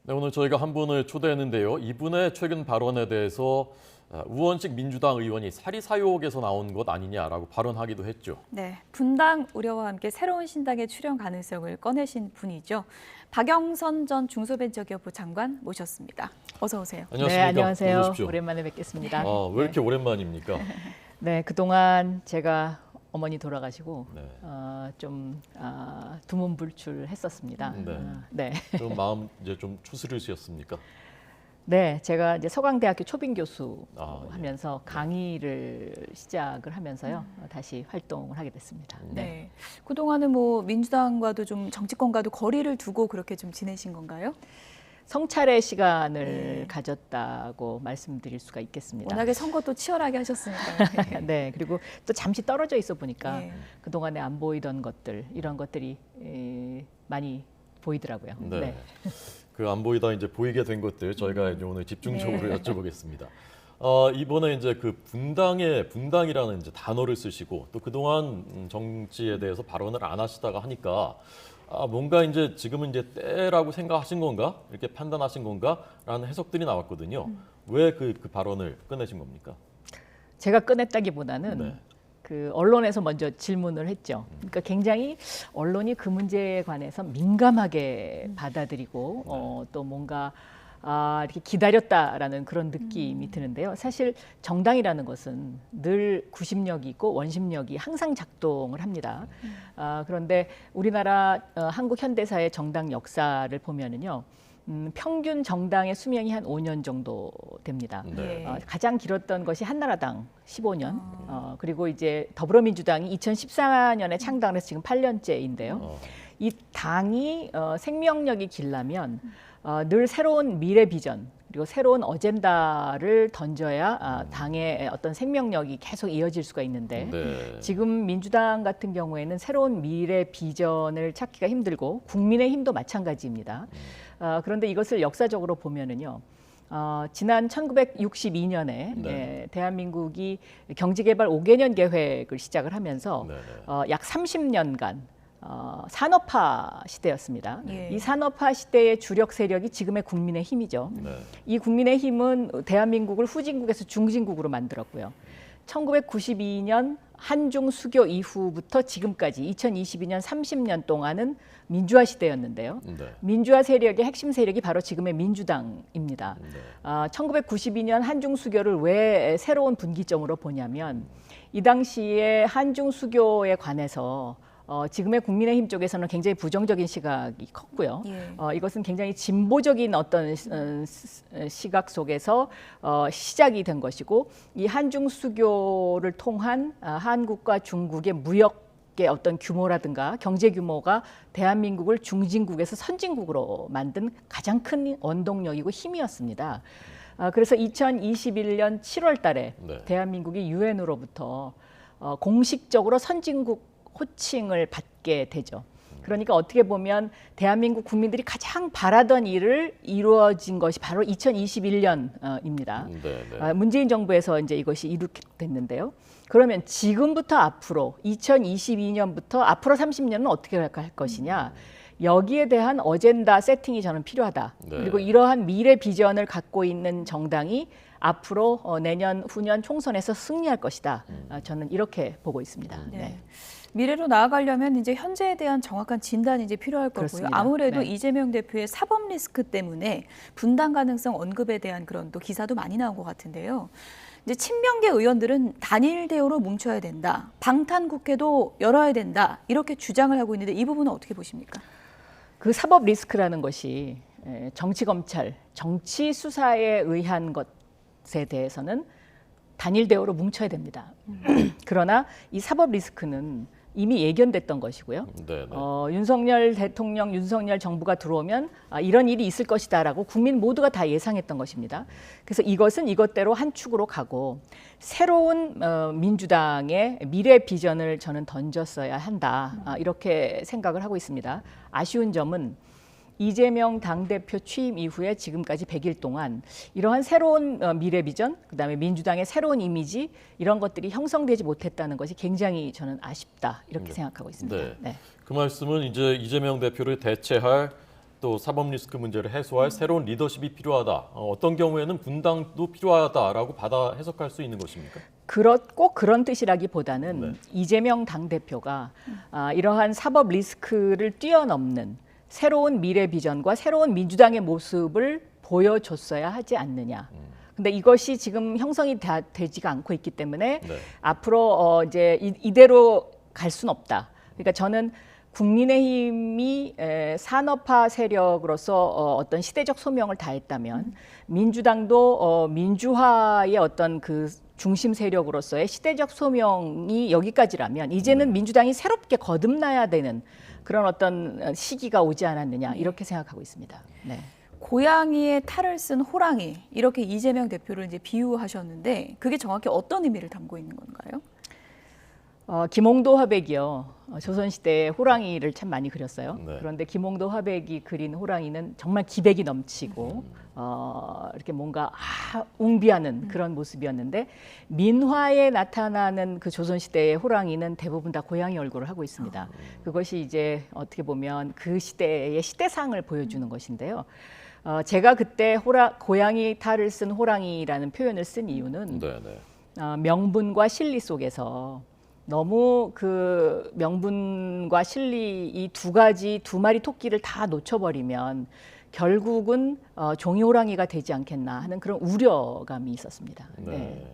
네, 오늘 저희가 한 분을 초대했는데요. 이분의 최근 발언에 대해서 우원식 민주당 의원이 사리사욕에서 나온 것 아니냐라고 발언하기도 했죠. 네, 분당 우려와 함께 새로운 신당의 출연 가능성을 꺼내신 분이죠. 박영선 전 중소벤처기업부 장관 모셨습니다. 어서 오세요. 안녕하십니까? 네, 안녕하세요. 어서 오십시오. 오랜만에 뵙겠습니다. 왜 이렇게 오랜만입니까? 네, 그동안 제가 어머니 돌아가시고 네. 좀 두문불출했었습니다. 네. 네. 좀 마음 이제 좀 추스르셨습니까? 네, 제가 이제 서강대학교 초빙 교수 예. 하면서 강의를 시작을 하면서요 다시 활동을 하게 됐습니다. 네. 그동안은 뭐 민주당과도 좀 정치권과도 거리를 두고 그렇게 좀 지내신 건가요? 성찰의 시간을 가졌다고 말씀드릴 수가 있겠습니다. 워낙에 선거도 치열하게 하셨으니까요. 네, 그리고 또 잠시 떨어져 있어 보니까 네. 그동안에 안 보이던 것들, 이런 것들이 많이 보이더라고요. 네. 그 안 보이다 이제 보이게 된 것들 저희가 이제 오늘 집중적으로 여쭤보겠습니다. 이번에 이제 그 분당이라는 이제 단어를 쓰시고 또 그동안 정치에 대해서 발언을 안 하시다가 하니까 뭔가 이제 지금은 이제 때라고 생각하신 건가? 이렇게 판단하신 건가?라는 해석들이 나왔거든요. 왜 그 발언을 꺼내신 겁니까? 제가 꺼냈다기보다는 네. 그 언론에서 먼저 질문을 했죠. 그러니까 굉장히 언론이 그 문제에 관해서 민감하게 받아들이고 또 뭔가 이렇게 기다렸다라는 그런 느낌이 드는데요. 사실 정당이라는 것은 늘 구심력이 있고 원심력이 항상 작동을 합니다. 그런데 우리나라 한국 현대사의 정당 역사를 보면은요. 평균 정당의 수명이 한 5년 정도 됩니다. 네. 가장 길었던 것이 한나라당 15년, 그리고 이제 더불어민주당이 2014년에 창당을 해서 지금 8년째인데요. 이 당이 생명력이 길려면 늘 새로운 미래 비전 그리고 새로운 어젠다를 던져야 당의 어떤 생명력이 계속 이어질 수가 있는데 네. 지금 민주당 같은 경우에는 새로운 미래 비전을 찾기가 힘들고 국민의힘도 마찬가지입니다. 그런데 이것을 역사적으로 보면은요. 지난 1962년에 대한민국이 경제개발 5개년 계획을 시작을 하면서 약 30년간 산업화 시대였습니다. 예. 이 산업화 시대의 주력 세력이 지금의 국민의힘이죠. 이 국민의힘은 대한민국을 후진국에서 중진국으로 만들었고요. 1992년 한중 수교 이후부터 지금까지 2022년 30년 동안은 민주화 시대였는데요. 민주화 세력의 핵심 세력이 바로 지금의 민주당입니다. 1992년 한중 수교를 왜 새로운 분기점으로 보냐면 이 당시에 한중 수교에 관해서 지금의 국민의힘 쪽에서는 굉장히 부정적인 시각이 컸고요. 이것은 굉장히 진보적인 어떤 시각 속에서 시작이 된 것이고 이 한중 수교를 통한 한국과 중국의 무역의 어떤 규모라든가 경제 규모가 대한민국을 중진국에서 선진국으로 만든 가장 큰 원동력이고 힘이었습니다. 그래서 2021년 7월 달에 대한민국이 유엔으로부터 공식적으로 선진국 호칭을 받게 되죠. 그러니까 어떻게 보면 대한민국 국민들이 가장 바라던 일을 이루어진 것이 바로 2021년입니다. 문재인 정부에서 이제 이것이 이루게 됐는데요. 그러면 지금부터 앞으로 2022년부터 앞으로 30년은 어떻게 할 것이냐? 여기에 대한 어젠다 세팅이 저는 필요하다. 그리고 이러한 미래 비전을 갖고 있는 정당이 앞으로 내년 후년 총선에서 승리할 것이다. 저는 이렇게 보고 있습니다. 네. 미래로 나아가려면 이제 현재에 대한 정확한 진단이 이제 필요할 거고요. 그렇습니다. 아무래도 이재명 대표의 사법 리스크 때문에 분당 가능성 언급에 대한 그런 또 기사도 많이 나온 것 같은데요. 이제 친명계 의원들은 단일 대우로 뭉쳐야 된다. 방탄 국회도 열어야 된다. 이렇게 주장을 하고 있는데 이 부분은 어떻게 보십니까? 그 사법 리스크라는 것이 정치 검찰, 정치 수사에 의한 것에 대해서는 단일 대우로 뭉쳐야 됩니다. 그러나 이 사법 리스크는 이미 예견됐던 것이고요. 윤석열 대통령, 윤석열 정부가 들어오면 이런 일이 있을 것이다라고 국민 모두가 다 예상했던 것입니다. 그래서 이것은 이것대로 한 축으로 가고 새로운 민주당의 미래 비전을 저는 던졌어야 한다. 이렇게 생각을 하고 있습니다. 아쉬운 점은 이재명 당대표 취임 이후에 지금까지 100일 동안 이러한 새로운 미래 비전, 그다음에 민주당의 새로운 이미지 이런 것들이 형성되지 못했다는 것이 굉장히 저는 아쉽다 이렇게 생각하고 있습니다. 그 말씀은 이제 이재명 대표를 대체할 또 사법 리스크 문제를 해소할 새로운 리더십이 필요하다. 어떤 경우에는 분당도 필요하다라고 받아 해석할 수 있는 것입니까? 꼭 그런 뜻이라기보다는 네. 이재명 당대표가 이러한 사법 리스크를 뛰어넘는 새로운 미래 비전과 새로운 민주당의 모습을 보여줬어야 하지 않느냐. 근데 이것이 지금 형성이 되지가 않고 있기 때문에 네. 앞으로 이제 이대로 갈 수는 없다. 그러니까 저는 국민의힘이 산업화 세력으로서 어떤 시대적 소명을 다했다면 민주당도 민주화의 어떤 그 중심 세력으로서의 시대적 소명이 여기까지라면 이제는 민주당이 새롭게 거듭나야 되는 그런 어떤 시기가 오지 않았느냐 이렇게 생각하고 있습니다. 네. 고양이의 탈을 쓴 호랑이 이렇게 이재명 대표를 이제 비유하셨는데 그게 정확히 어떤 의미를 담고 있는 건가요? 김홍도 화백이요. 조선시대에 호랑이를 참 많이 그렸어요. 네. 그런데 김홍도 화백이 그린 호랑이는 정말 기백이 넘치고 이렇게 뭔가 웅비하는 그런 모습이었는데 민화에 나타나는 그 조선시대의 호랑이는 대부분 다 고양이 얼굴을 하고 있습니다. 그것이 이제 어떻게 보면 그 시대의 시대상을 보여주는 것인데요. 제가 그때 고양이 탈을 쓴 호랑이라는 표현을 쓴 이유는 네, 네. 명분과 실리 속에서 너무 그 명분과 실리 이 두 마리 토끼를 다 놓쳐버리면 결국은 종이호랑이가 되지 않겠나 하는 그런 우려감이 있었습니다. 네. 네.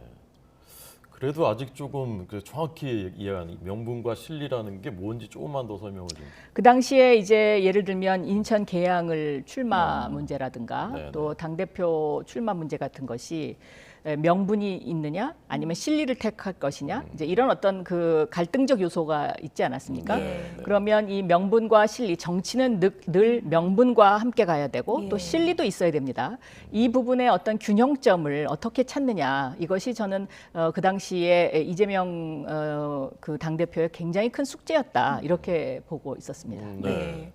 그래도 아직 조금 정확히 이해한 명분과 실리라는 게 뭔지 조금만 더 설명을 좀. 그 당시에 이제 예를 들면 인천 계양을 출마 문제라든가 네네. 또 당대표 출마 문제 같은 것이 명분이 있느냐 아니면 실리를 택할 것이냐 이제 이런 어떤 그 갈등적 요소가 있지 않았습니까? 네. 그러면 이 명분과 실리 정치는 늘 명분과 함께 가야 되고 예. 또 실리도 있어야 됩니다. 이 부분의 어떤 균형점을 어떻게 찾느냐 이것이 저는 그 당시에 이재명 그 당대표의 굉장히 큰 숙제였다 이렇게 보고 있었습니다. 네. 네.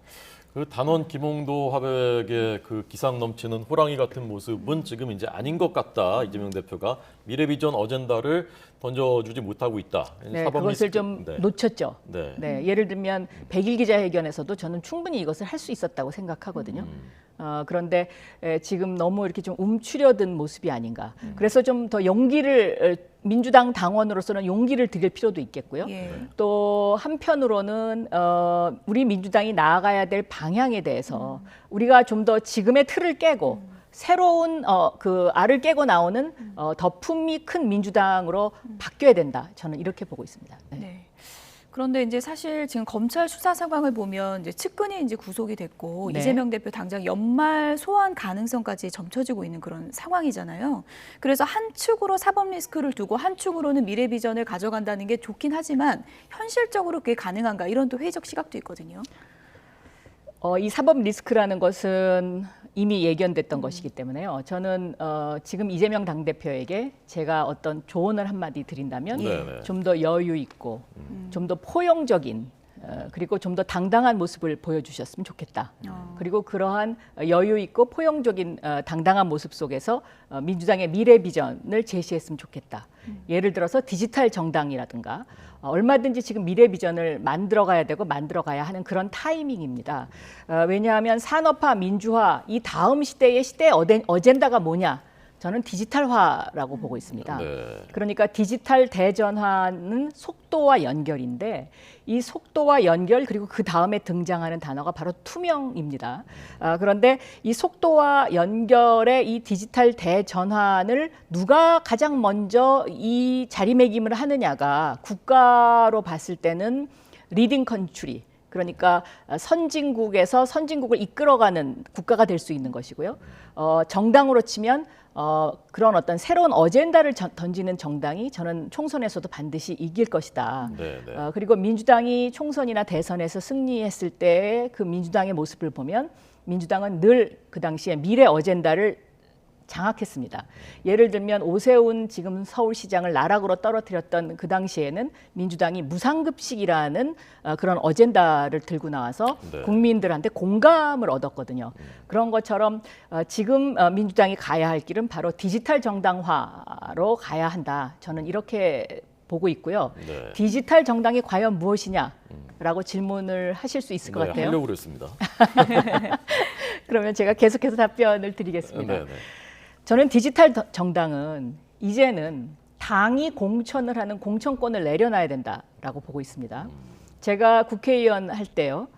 그 단원 김홍도 화백의 그 기상 넘치는 호랑이 같은 모습은 지금 이제 아닌 것 같다. 이재명 대표가 미래 비전 어젠다를 던져주지 못하고 있다. 네, 사법 그것을 리스크. 좀 네. 놓쳤죠. 네. 네, 예를 들면 100일 기자회견에서도 저는 충분히 이것을 할 수 있었다고 생각하거든요. 그런데 지금 너무 이렇게 좀 움츠려든 모습이 아닌가. 그래서 좀 더 용기를 민주당 당원으로서는 용기를 드릴 필요도 있겠고요. 예. 또 한편으로는 우리 민주당이 나아가야 될 방향에 대해서 우리가 좀 더 지금의 틀을 깨고 새로운 그 알을 깨고 나오는 더 품이 큰 민주당으로 바뀌어야 된다. 저는 이렇게 보고 있습니다. 네. 네. 그런데 이제 사실 지금 검찰 수사 상황을 보면 이제 측근이 이제 구속이 됐고 네. 이재명 대표 당장 연말 소환 가능성까지 점쳐지고 있는 그런 상황이잖아요. 그래서 한 축으로 사법 리스크를 두고 한 축으로는 미래 비전을 가져간다는 게 좋긴 하지만 현실적으로 그게 가능한가 이런 또 회의적 시각도 있거든요. 이 사법 리스크라는 것은 이미 예견됐던 것이기 때문에요. 저는 지금 이재명 당대표에게 제가 어떤 조언을 한마디 드린다면 네네. 좀 더 여유 있고 좀 더 포용적인 그리고 좀 더 당당한 모습을 보여주셨으면 좋겠다. 그리고 그러한 여유 있고 포용적인 당당한 모습 속에서 민주당의 미래 비전을 제시했으면 좋겠다. 예를 들어서 디지털 정당이라든가 얼마든지 지금 미래 비전을 만들어가야 되고 만들어가야 하는 그런 타이밍입니다. 왜냐하면 산업화, 민주화 이 다음 시대의 시대 어젠다가 뭐냐? 저는 디지털화라고 보고 있습니다. 네. 그러니까 디지털 대전화는 속도와 연결인데 이 속도와 연결 그리고 그 다음에 등장하는 단어가 바로 투명입니다. 그런데 이 속도와 연결의 이 디지털 대전환을 누가 가장 먼저 이 자리매김을 하느냐가 국가로 봤을 때는 리딩 컨트리 그러니까 선진국에서 선진국을 이끌어가는 국가가 될 수 있는 것이고요. 정당으로 치면 그런 어떤 새로운 어젠다를 던지는 정당이 저는 총선에서도 반드시 이길 것이다. 네, 네. 그리고 민주당이 총선이나 대선에서 승리했을 때 그 민주당의 모습을 보면 민주당은 늘 그 당시에 미래 어젠다를 장악했습니다. 예를 들면 오세훈 지금 서울시장을 나락으로 떨어뜨렸던 그 당시에는 민주당이 무상급식이라는 그런 어젠다를 들고 나와서 네. 국민들한테 공감을 얻었거든요. 그런 것처럼 지금 민주당이 가야 할 길은 바로 디지털 정당화로 가야 한다. 저는 이렇게 보고 있고요. 네. 디지털 정당이 과연 무엇이냐라고 질문을 하실 수 있을 것 네, 같아요. 하려고 그랬습니다. 그러면 제가 계속해서 답변을 드리겠습니다. 네, 네. 저는 디지털 정당은 이제는 당이 공천을 하는 공천권을 내려놔야 된다라고 보고 있습니다. 제가 국회의원 할 때요,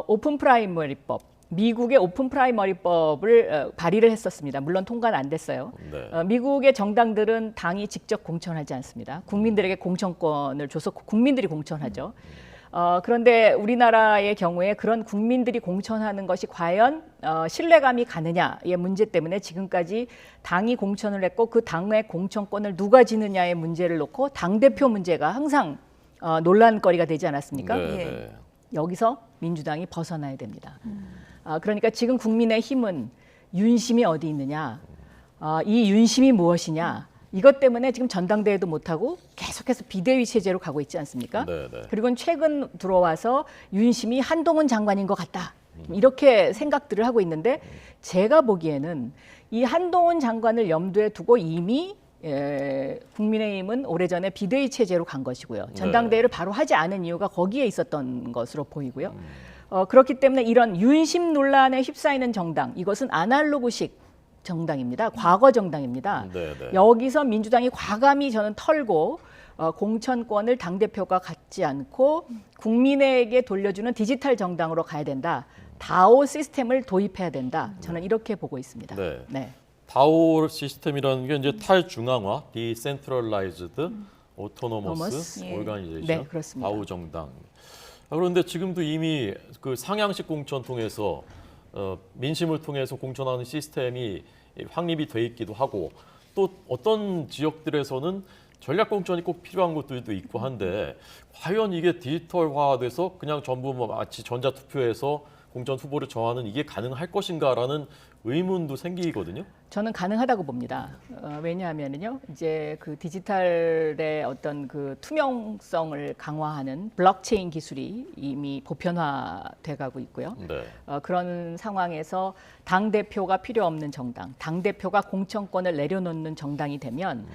오픈 프라이머리법, 미국의 오픈 프라이머리법을 발의를 했었습니다. 물론 통과는 안 됐어요. 네. 미국의 정당들은 당이 직접 공천하지 않습니다. 국민들에게 공천권을 줘서 국민들이 공천하죠. 그런데 우리나라의 경우에 그런 국민들이 공천하는 것이 과연 신뢰감이 가느냐의 문제 때문에 지금까지 당이 공천을 했고 그 당의 공천권을 누가 지느냐의 문제를 놓고 당대표 문제가 항상 논란거리가 되지 않았습니까? 네, 예. 네. 여기서 민주당이 벗어나야 됩니다. 그러니까 지금 국민의힘은 윤심이 어디 있느냐, 이 윤심이 무엇이냐, 이것 때문에 지금 전당대회도 못하고 계속해서 비대위 체제로 가고 있지 않습니까? 네, 네. 그리고 최근 들어와서 윤심이 한동훈 장관인 것 같다, 이렇게 생각들을 하고 있는데 제가 보기에는 이 한동훈 장관을 염두에 두고 이미 국민의힘은 오래전에 비대위 체제로 간 것이고요. 전당대회를 바로 하지 않은 이유가 거기에 있었던 것으로 보이고요. 그렇기 때문에 이런 윤심 논란에 휩싸이는 정당, 이것은 아날로그식 정당입니다. 과거 정당입니다. 네, 네. 여기서 민주당이 과감히 저는 털고 공천권을 당대표가 갖지 않고 국민에게 돌려주는 디지털 정당으로 가야 된다. 다오 시스템을 도입해야 된다. 저는 이렇게 보고 있습니다. 네. 네. 다오 시스템이라는 게 이제 탈중앙화, 디센트럴라이즈드 오토노머스 예. 오르가니제이션, 네, 그렇습니다. 다오 정당. 그런데 지금도 이미 그 상향식 공천 통해서 민심을 통해서 공천하는 시스템이 확립이 돼 있기도 하고 또 어떤 지역들에서는 전략 공천이 꼭 필요한 곳들도 있고 한데 과연 이게 디지털화돼서 그냥 전부 뭐 마치 전자투표에서 공천 후보를 정하는 이게 가능할 것인가라는 의문도 생기거든요. 저는 가능하다고 봅니다. 왜냐하면요, 이제 그 디지털의 어떤 그 투명성을 강화하는 블록체인 기술이 이미 보편화돼 가고 있고요. 네. 그런 상황에서 당 대표가 필요 없는 정당, 당 대표가 공천권을 내려놓는 정당이 되면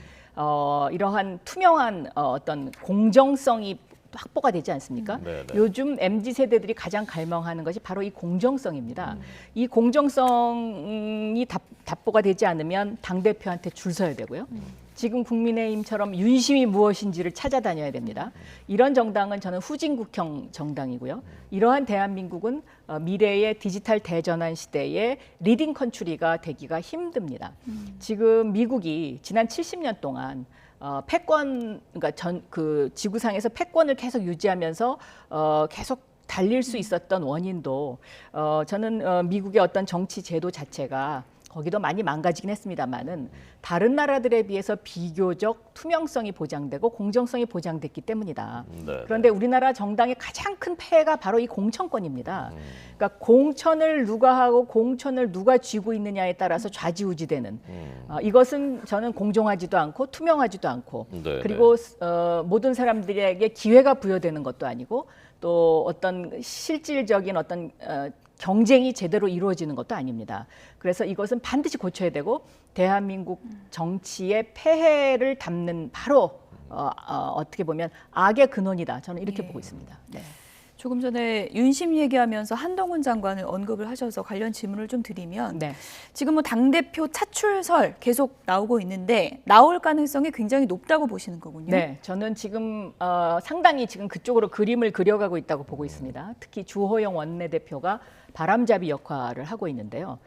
이러한 투명한 어떤 공정성이 확보가 되지 않습니까? 네, 네. 요즘 MZ 세대들이 가장 갈망하는 것이 바로 이 공정성입니다. 이 공정성이 답보가 되지 않으면 당 대표한테 줄 서야 되고요. 지금 국민의힘처럼 윤심이 무엇인지를 찾아다녀야 됩니다. 이런 정당은 저는 후진국형 정당이고요. 이러한 대한민국은 미래의 디지털 대전환 시대의 리딩 컨트리가 되기가 힘듭니다. 지금 미국이 지난 70년 동안 패권, 그러니까 그 지구상에서 패권을 계속 유지하면서 계속 달릴 수 있었던 원인도 저는 미국의 어떤 정치 제도 자체가 거기도 많이 망가지긴 했습니다만은 다른 나라들에 비해서 비교적 투명성이 보장되고 공정성이 보장됐기 때문이다. 네, 그런데 우리나라 정당의 가장 큰 폐해가 바로 이 공천권입니다. 그러니까 공천을 누가 하고 공천을 누가 쥐고 있느냐에 따라서 좌지우지되는 이것은 저는 공정하지도 않고 투명하지도 않고 네, 그리고 모든 사람들에게 기회가 부여되는 것도 아니고 또 어떤 실질적인 어떤 경쟁이 제대로 이루어지는 것도 아닙니다. 그래서 이것은 반드시 고쳐야 되고 대한민국 정치의 폐해를 담는 바로 어떻게 보면 악의 근원이다. 저는 이렇게 보고 있습니다. 네. 조금 전에 윤심 얘기하면서 한동훈 장관을 언급을 하셔서 관련 질문을 좀 드리면 네. 지금 뭐 당대표 차출설 계속 나오고 있는데 나올 가능성이 굉장히 높다고 보시는 거군요. 네, 저는 지금 상당히 지금 그쪽으로 그림을 그려가고 있다고 보고 있습니다. 특히 주호영 원내대표가 바람잡이 역할을 하고 있는데요.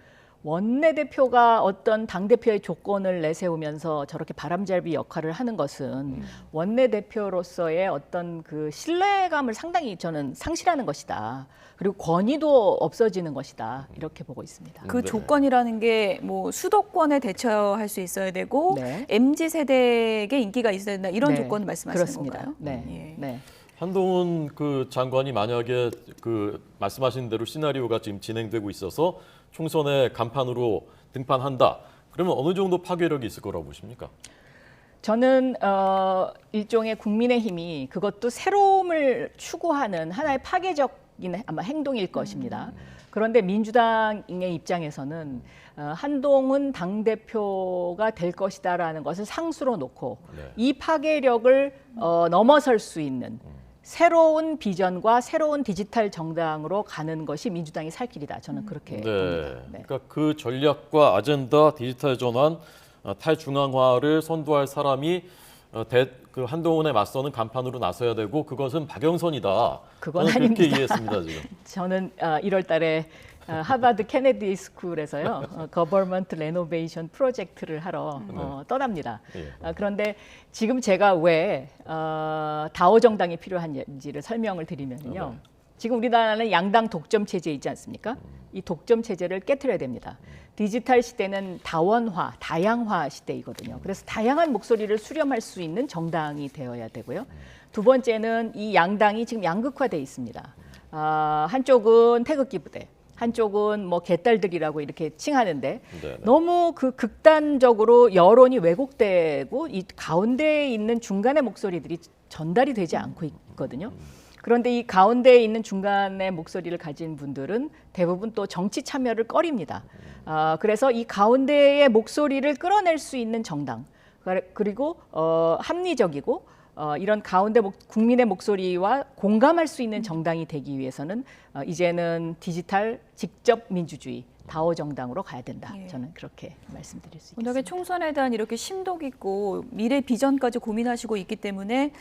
원내대표가 어떤 당대표의 조건을 내세우면서 저렇게 바람잡이 역할을 하는 것은 원내대표로서의 어떤 그 신뢰감을 상당히 저는 상실하는 것이다. 그리고 권위도 없어지는 것이다. 이렇게 보고 있습니다. 그 네. 조건이라는 게 뭐 수도권에 대처할 수 있어야 되고 네. MZ 세대에게 인기가 있어야 된다 이런 네, 조건을 말씀하시는 그렇습니다. 건가요? 네, 예. 네. 한동훈 그 장관이 만약에 그 말씀하신 대로 시나리오가 지금 진행되고 있어서 총선에 간판으로 등판한다. 그러면 어느 정도 파괴력이 있을 거라고 보십니까? 저는 일종의 국민의힘이 그것도 새로움을 추구하는 하나의 파괴적인 아마 행동일 것입니다. 그런데 민주당의 입장에서는 한동훈 당대표가 될 것이다라는 것을 상수로 놓고 네. 이 파괴력을 넘어설 수 있는 새로운 비전과 새로운 디지털 정당으로 가는 것이 민주당이 살 길이다. 저는 그렇게 봅니다. 네. 그러니까 그 전략과 아젠다, 디지털 전환, 탈중앙화를 선도할 사람이 그 한동훈에 맞서는 간판으로 나서야 되고 그것은 박영선이다. 그건 저는 아닙니다. 그렇게 이해했습니다 지금. 저는 1월 달에 하버드 케네디 스쿨에서요 거버먼트 레노베이션 프로젝트를 하러 떠납니다. 예. 그런데 지금 제가 왜 다오 정당이 필요한지를 설명을 드리면요. 네. 지금 우리나라는 양당 독점 체제 있지 않습니까? 이 독점 체제를 깨트려야 됩니다. 디지털 시대는 다원화, 다양화 시대이거든요. 그래서 다양한 목소리를 수렴할 수 있는 정당이 되어야 되고요. 두 번째는 이 양당이 지금 양극화돼 있습니다. 한쪽은 태극기 부대, 한쪽은 뭐 개딸들이라고 이렇게 칭하는데 네네. 너무 그 극단적으로 여론이 왜곡되고 이 가운데에 있는 중간의 목소리들이 전달이 되지 않고 있거든요. 그런데 이 가운데에 있는 중간의 목소리를 가진 분들은 대부분 또 정치 참여를 꺼립니다. 그래서 이 가운데의 목소리를 끌어낼 수 있는 정당 그리고 합리적이고 이런 가운데 국민의 목소리와 공감할 수 있는 정당이 되기 위해서는 이제는 디지털 직접 민주주의 다오 정당으로 가야 된다. 예. 저는 그렇게 말씀드릴 수 워낙에 있겠습니다. 총선에 대한 이렇게 심도 깊고 미래 비전까지 고민하시고 있기 때문에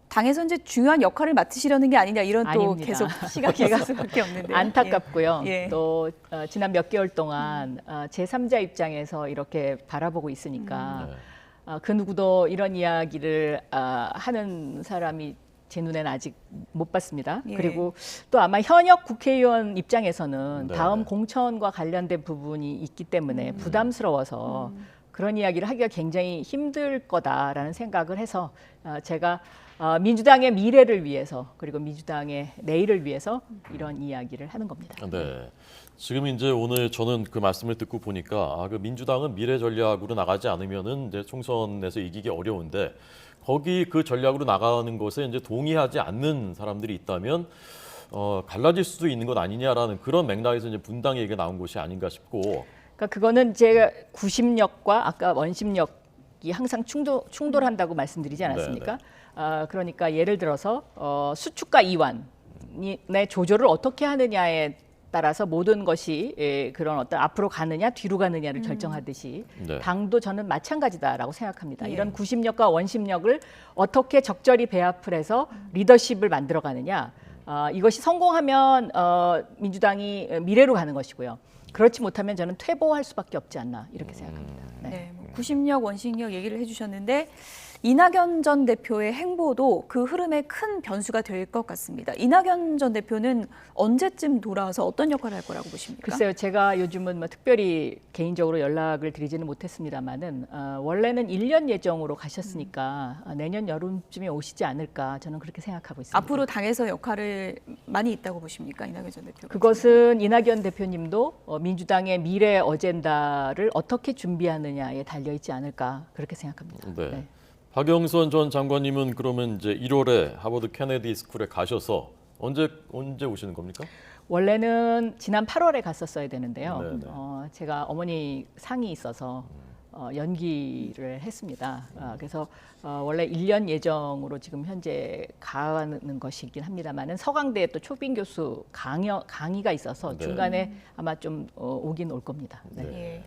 당에서 이제 중요한 역할을 맡으시려는 게 아니냐 이런 또 아닙니다. 계속 시각이 갈 수밖에 없는데 안타깝고요. 예. 또 지난 몇 개월 동안 제3자 입장에서 이렇게 바라보고 있으니까 네. 그 누구도 이런 이야기를 하는 사람이 제 눈에는 아직 못 봤습니다. 예. 그리고 또 아마 현역 국회의원 입장에서는 네. 다음 공천과 관련된 부분이 있기 때문에 부담스러워서 그런 이야기를 하기가 굉장히 힘들 거다라는 생각을 해서 제가 민주당의 미래를 위해서 그리고 민주당의 내일을 위해서 이런 이야기를 하는 겁니다. 네. 지금 이제 오늘 저는 그 말씀을 듣고 보니까 그 민주당은 미래 전략으로 나가지 않으면은 이제 총선에서 이기기 어려운데 거기 그 전략으로 나가는 것에 이제 동의하지 않는 사람들이 있다면 갈라질 수도 있는 것 아니냐라는 그런 맥락에서 이제 분당 얘기가 나온 것이 아닌가 싶고. 그러니까 그거는 제가 구심력과 아까 원심력이 항상 충돌한다고 말씀드리지 않았습니까? 그러니까 예를 들어서 수축과 이완의 조절을 어떻게 하느냐에 따라서 모든 것이 그런 어떤 앞으로 가느냐 뒤로 가느냐를 결정하듯이 네. 당도 저는 마찬가지다라고 생각합니다. 예. 이런 구심력과 원심력을 어떻게 적절히 배합을 해서 리더십을 만들어가느냐 이것이 성공하면 민주당이 미래로 가는 것이고요. 그렇지 못하면 저는 퇴보할 수밖에 없지 않나 이렇게 생각합니다. 네. 네, 뭐 구심력, 원심력 얘기를 해주셨는데 이낙연 전 대표의 행보도 그 흐름에 큰 변수가 될 것 같습니다. 이낙연 전 대표는 언제쯤 돌아와서 어떤 역할을 할 거라고 보십니까? 글쎄요, 제가 요즘은 뭐 특별히 개인적으로 연락을 드리지는 못했습니다만은 원래는 1년 예정으로 가셨으니까 내년 여름쯤에 오시지 않을까 저는 그렇게 생각하고 있습니다. 앞으로 당에서 역할을 많이 있다고 보십니까, 이낙연 전 대표? 그것은 이낙연 대표님도 민주당의 미래 어젠다를 어떻게 준비하느냐에 달려 있지 않을까 그렇게 생각합니다. 네. 네. 박영선 전 장관님은 그러면 이제 1월에 하버드 케네디 스쿨에 가셔서 언제 오시는 겁니까? 원래는 지난 8월에 갔었어야 되는데요. 네네. 제가 어머니 상이 있어서 연기를 했습니다. 그래서 원래 1년 예정으로 지금 현재 가는 것이긴 합니다만은 서강대에 또 초빙 교수 강의가 있어서 네. 중간에 아마 좀 오긴 올 겁니다. 네. 네. 예.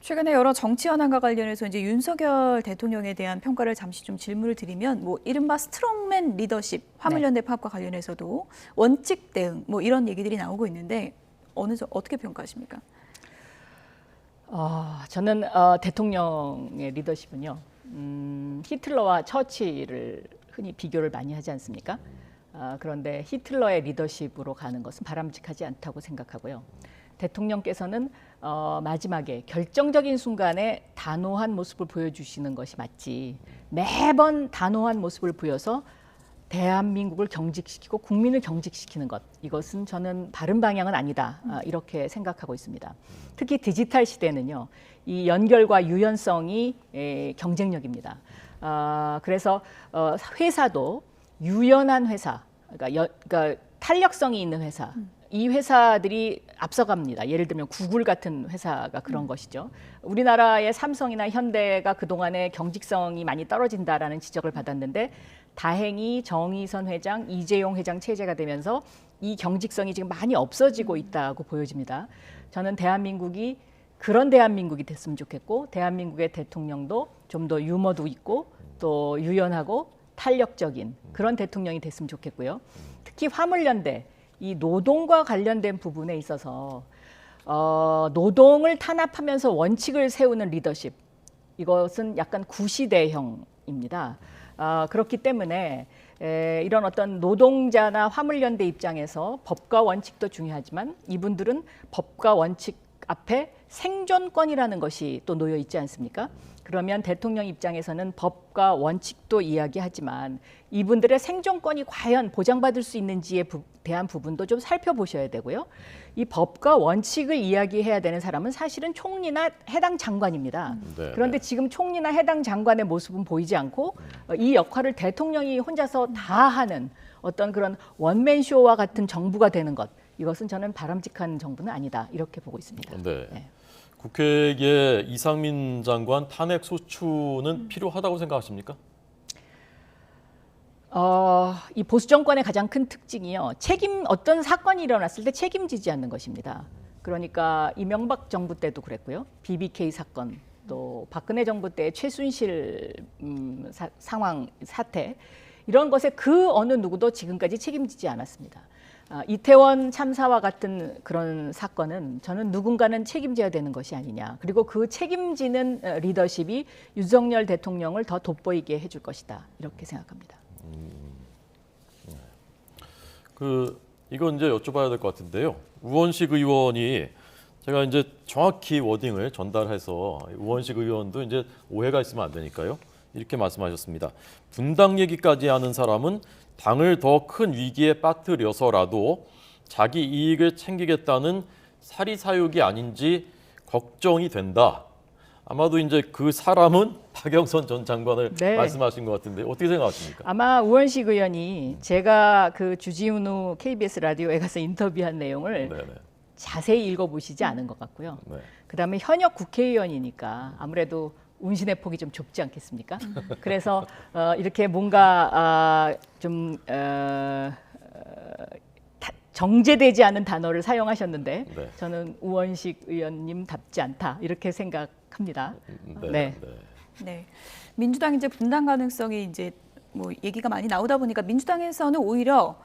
최근에 여러 정치 현안과 관련해서 이제 윤석열 대통령에 대한 평가를 잠시 좀 질문을 드리면 뭐 이른바 스트롱맨 리더십, 화물연대 파업과 관련해서도 원칙 대응 뭐 이런 얘기들이 나오고 있는데 어떻게 평가하십니까? 저는 대통령의 리더십은요. 히틀러와 처칠을 흔히 비교를 많이 하지 않습니까? 그런데 히틀러의 리더십으로 가는 것은 바람직하지 않다고 생각하고요. 대통령께서는 마지막에 결정적인 순간에 단호한 모습을 보여주시는 것이 맞지 매번 단호한 모습을 보여서 대한민국을 경직시키고 국민을 경직시키는 것 이것은 저는 바른 방향은 아니다 이렇게 생각하고 있습니다. 특히 디지털 시대는요 이 연결과 유연성이 경쟁력입니다. 그래서 회사도 유연한 회사 그러니까 탄력성이 있는 회사 이 회사들이 앞서갑니다. 예를 들면 구글 같은 회사가 그런 것이죠. 우리나라의 삼성이나 현대가 그동안에 경직성이 많이 떨어진다라는 지적을 받았는데 다행히 정의선 회장, 이재용 회장 체제가 되면서 이 경직성이 지금 많이 없어지고 있다고 보여집니다. 저는 대한민국이 그런 대한민국이 됐으면 좋겠고 대한민국의 대통령도 좀 더 유머도 있고 또 유연하고 탄력적인 그런 대통령이 됐으면 좋겠고요. 특히 화물연대, 이 노동과 관련된 부분에 있어서 노동을 탄압하면서 원칙을 세우는 리더십, 이것은 약간 구시대형입니다. 그렇기 때문에 이런 어떤 노동자나 화물연대 입장에서 법과 원칙도 중요하지만 이분들은 법과 원칙 앞에 생존권이라는 것이 또 놓여 있지 않습니까? 그러면 대통령 입장에서는 법과 원칙도 이야기하지만 이분들의 생존권이 과연 보장받을 수 있는지에 대한 부분도 좀 살펴보셔야 되고요. 이 법과 원칙을 이야기해야 되는 사람은 사실은 총리나 해당 장관입니다. 네, 그런데 지금 총리나 해당 장관의 모습은 보이지 않고 이 역할을 대통령이 혼자서 다 하는 어떤 그런 원맨쇼와 같은 정부가 되는 것, 이것은 저는 바람직한 정부는 아니다 이렇게 보고 있습니다. 네. 네. 국회에 이상민 장관 탄핵 소추는 필요하다고 생각하십니까? 이 보수 정권의 가장 큰 특징이요. 어떤 사건이 일어났을 때 책임지지 않는 것입니다. 그러니까 이명박 정부 때도 그랬고요. BBK 사건, 또 박근혜 정부 때 최순실 사태, 이런 것에 그 어느 누구도 지금까지 책임지지 않았습니다. 이태원 참사와 같은 그런 사건은 저는 누군가는 책임져야 되는 것이 아니냐. 그리고 그 책임지는 리더십이 윤석열 대통령을 더 돋보이게 해줄 것이다. 이렇게 생각합니다. 이건 이제 여쭤봐야 될 것 같은데요. 우원식 의원이 제가 이제 정확히 워딩을 전달해서 우원식 의원도 이제 오해가 있으면 안 되니까요. 이렇게 말씀하셨습니다. 분당 얘기까지 하는 사람은 당을 더 큰 위기에 빠뜨려서라도 자기 이익을 챙기겠다는 사리사욕이 아닌지 걱정이 된다. 아마도 이제 그 사람은 박영선 전 장관을 네. 말씀하신 것 같은데 어떻게 생각하십니까? 아마 우원식 의원이 제가 그 주지훈 KBS 라디오에 가서 인터뷰한 내용을 네네. 자세히 읽어보시지 않은 것 같고요. 네. 그다음에 현역 국회의원이니까 아무래도 운신의 폭이 좀 좁지 않겠습니까? 그래서 이렇게 뭔가 좀 정제되지 않은 단어를 사용하셨는데 네. 저는 우원식 의원님답지 않다 이렇게 생각합니다. 네. 네. 네. 네. 민주당 이제 분당 가능성이 이제 뭐 얘기가 많이 나오다 보니까 민주당에서는 오히려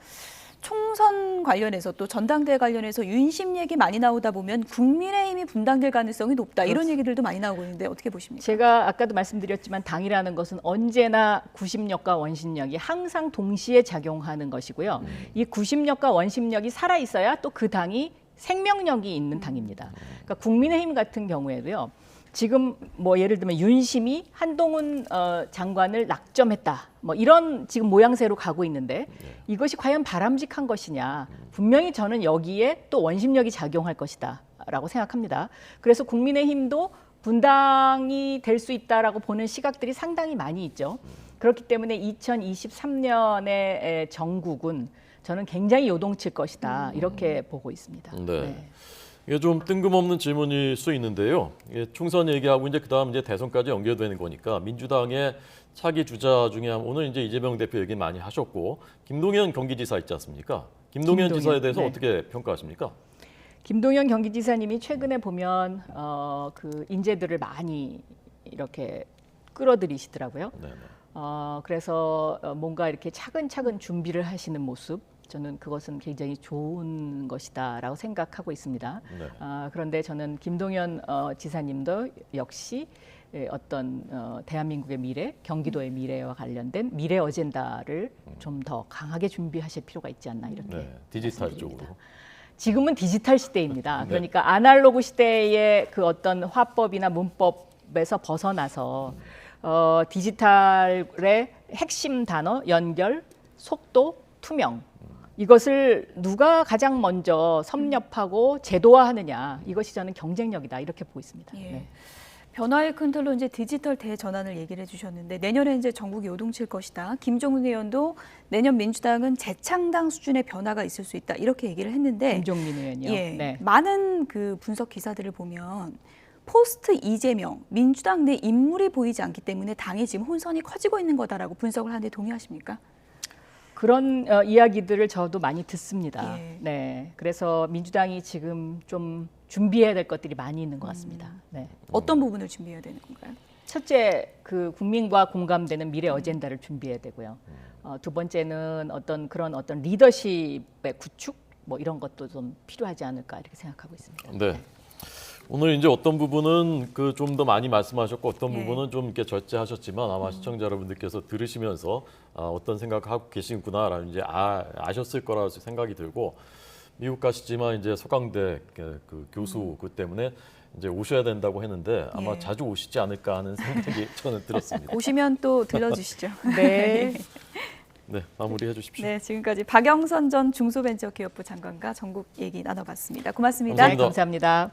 총선 관련해서 또 전당대회 관련해서 윤심 얘기 많이 나오다 보면 국민의힘이 분당될 가능성이 높다 이런 얘기들도 많이 나오고 있는데 어떻게 보십니까? 제가 아까도 말씀드렸지만 당이라는 것은 언제나 구심력과 원심력이 항상 동시에 작용하는 것이고요. 이 구심력과 원심력이 살아 있어야 또 그 당이 생명력이 있는 당입니다. 그러니까 국민의힘 같은 경우에도요. 지금 뭐 예를 들면 윤심이 한동훈 장관을 낙점했다. 뭐 이런 지금 모양새로 가고 있는데 이것이 과연 바람직한 것이냐. 분명히 저는 여기에 또 원심력이 작용할 것이다라고 생각합니다. 그래서 국민의힘도 분당이 될 수 있다라고 보는 시각들이 상당히 많이 있죠. 그렇기 때문에 2023년의 정국은 저는 굉장히 요동칠 것이다. 이렇게 보고 있습니다. 네. 네. 이게 좀 뜬금없는 질문일 수 있는데요. 총선 얘기하고 이제 그다음 이제 대선까지 연결되는 거니까 민주당의 차기 주자 중에 오늘 이제 이재명 대표 얘기 많이 하셨고 김동연 경기지사 있지 않습니까? 김동연 지사에 대해서 네. 어떻게 평가하십니까? 김동연 경기지사님이 최근에 보면 그 인재들을 많이 이렇게 끌어들이시더라고요. 네. 그래서 뭔가 이렇게 차근차근 준비를 하시는 모습, 저는 그것은 굉장히 좋은 것이다라고 생각하고 있습니다. 네. 그런데 저는 김동연 지사님도 역시 어떤 대한민국의 미래, 경기도의 미래와 관련된 미래 어젠다를 좀 더 강하게 준비하실 필요가 있지 않나 이렇게 네. 디지털 말씀드립니다. 쪽으로. 지금은 디지털 시대입니다. 네. 그러니까 아날로그 시대의 그 어떤 화법이나 문법에서 벗어나서 디지털의 핵심 단어, 연결, 속도, 투명, 이것을 누가 가장 먼저 섭렵하고 제도화하느냐, 이것이 저는 경쟁력이다 이렇게 보고 있습니다. 예. 네. 변화의 큰 틀로 이제 디지털 대전환을 얘기를 해주셨는데 내년에 이제 전국이 요동칠 것이다. 김종인 의원도 내년 민주당은 재창당 수준의 변화가 있을 수 있다. 이렇게 얘기를 했는데 김종민 의원이요. 예, 네. 많은 그 분석 기사들을 보면 포스트 이재명 민주당 내 인물이 보이지 않기 때문에 당이 지금 혼선이 커지고 있는 거다라고 분석을 하는데 동의하십니까? 그런 이야기들을 저도 많이 듣습니다. 예. 네, 그래서 민주당이 지금 좀 준비해야 될 것들이 많이 있는 것 같습니다. 네. 어떤 부분을 준비해야 되는 건가요? 첫째, 그 국민과 공감되는 미래 어젠다를 준비해야 되고요. 두 번째는 어떤 리더십의 구축 뭐 이런 것도 좀 필요하지 않을까 이렇게 생각하고 있습니다. 네. 오늘 이제 어떤 부분은 그 좀 더 많이 말씀하셨고 어떤 예. 부분은 좀 이렇게 절제하셨지만 아마 시청자 여러분들께서 들으시면서 어떤 생각하고 계시구나라는 이제 아셨을 거라 생각이 들고 미국 가시지만 이제 서강대 그 교수 그 때문에 이제 오셔야 된다고 했는데 아마 예. 자주 오시지 않을까 하는 생각이 저는 들었습니다. 오시면 또 들려주시죠. 네. 네, 마무리해 주십시오. 네, 지금까지 박영선 전 중소벤처기업부 장관과 전국 얘기 나눠봤습니다. 고맙습니다. 네, 감사합니다.